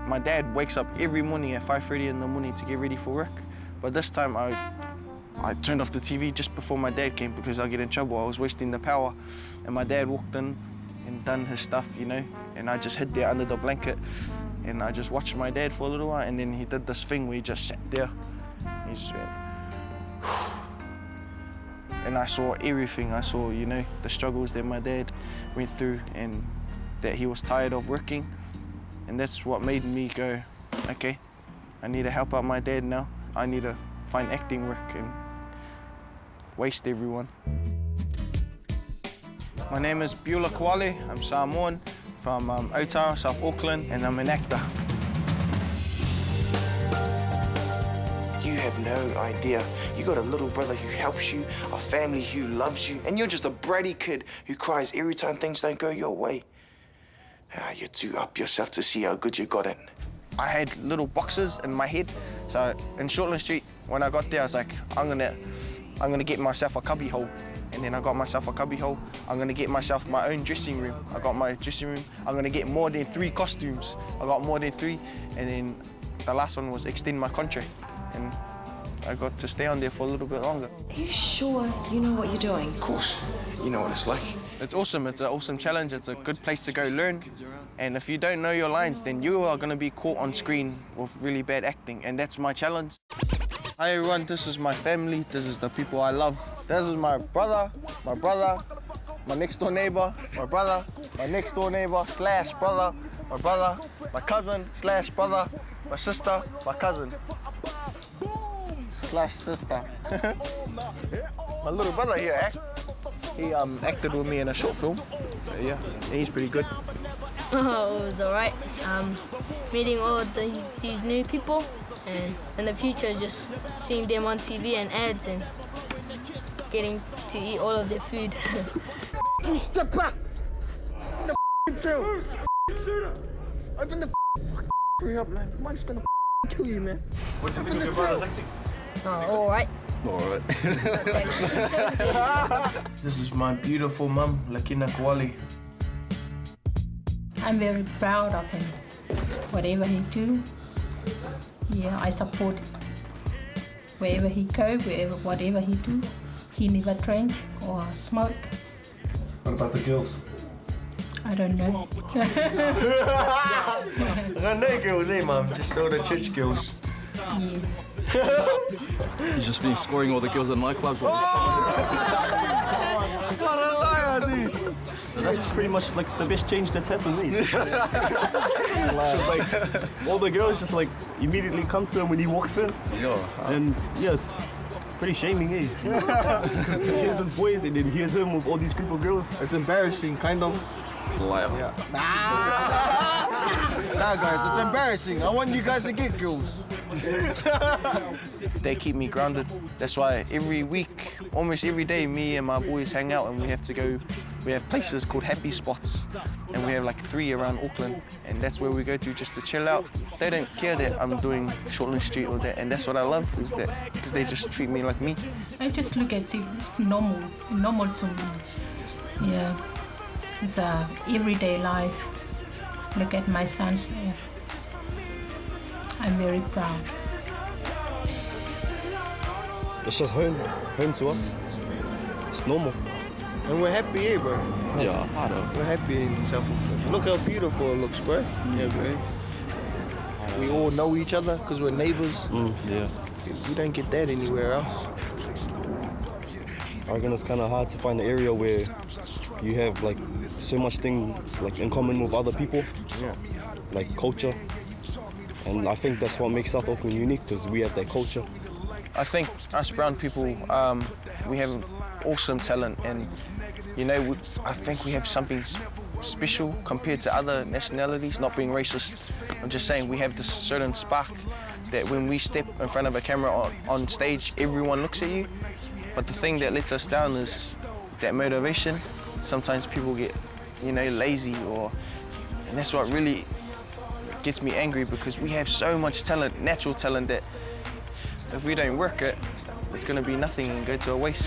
My dad wakes up every morning at 5:30 in the morning to get ready for work. But this time I turned off the TV just before my dad came because I'll get in trouble. I was wasting the power. And my dad walked in and done his stuff, you know, and I just hid there under the blanket and I just watched my dad for a little while, and then he did this thing where he just sat there. He just went, and I saw everything. I saw, you know, the struggles that my dad went through and that he was tired of working. And that's what made me go, okay, I need to help out my dad now. I need to find acting work and waste everyone. My name is Beulah Koale. I'm Samoan from Otara, South Auckland, and I'm an actor. You have no idea. You got a little brother who helps you, a family who loves you, and you're just a bratty kid who cries every time things don't go your way. You're too up yourself to see how good you got it. I had little boxes in my head. So in Shortland Street, when I got there, I was like, I'm gonna get myself a cubby hole. And then I got myself a cubby hole. I'm gonna get myself my own dressing room. I got my dressing room. I'm gonna get more than 3 costumes. I got more than 3. And then the last one was extend my contract. And I got to stay on there for a little bit longer. Are you sure you know what you're doing? Of course. You know what it's like. It's awesome. It's an awesome challenge. It's a good place to go learn. And if you don't know your lines, then you are going to be caught on screen with really bad acting. And that's my challenge. Hi, everyone. This is my family. This is the people I love. This is my brother, my next door neighbor, my brother, my next door neighbor / brother, my brother, my cousin / brother, my sister, my cousin / sister. My little brother here, he acted with me in a short film. So yeah, he's pretty good. Oh, it was all right. Meeting all of these new people, and in the future just seeing them on TV and ads and getting to eat all of their food. You step back! The tail! Shooter! Open the hurry up, man. I'm just gonna kill you, man. What do you think of your brother's acting? Oh, all right. All right. This is my beautiful mum, Beulah Koale. I'm very proud of him. Whatever he do, yeah, I support him. Wherever he go, whatever he do, he never drink or smoke. What about the girls? I don't know. I got no girls, eh, mum? Just all the church girls. Yeah. He's just been scoring all the girls in nightclubs. What a liar, dude! That's pretty much like the best change that's happened to me. Like, all the girls just like immediately come to him when he walks in. Yeah. And yeah, it's pretty shaming, eh? Because here's his boys and then here's him with all these group of girls. It's embarrassing, kind of. Liar. Yeah. Nah, guys, it's embarrassing. I want you guys to get girls. They keep me grounded. That's why every week, almost every day, me and my boys hang out and we have to go. We have places called happy spots, and we have like 3 around Auckland, and that's where we go to just to chill out. They don't care that I'm doing Shortland Street or that, and that's what I love, is that because they just treat me like me. I just look at it, it's normal to me. Yeah, it's a everyday life. Look at my sons there. I'm very proud. It's just home to us. It's normal. And we're happy here, bro. Yeah, I know. We're happy in South Auckland. Look how beautiful it looks, bro. Yeah, bro. We all know each other because we're neighbors. Yeah. You don't get that anywhere else. I reckon it's kind of hard to find an area where you have like so much things like in common with other people. Yeah. Like culture. And I think that's what makes South Auckland unique, because we have that culture. I think us brown people, we have awesome talent, and you know, I think we have something special compared to other nationalities. Not being racist, I'm just saying we have this certain spark that when we step in front of a camera on stage, everyone looks at you. But the thing that lets us down is that motivation. Sometimes people get, you know, lazy, and that's what really gets me angry, because we have so much talent, natural talent, that if we don't work it, it's going to be nothing and go to a waste.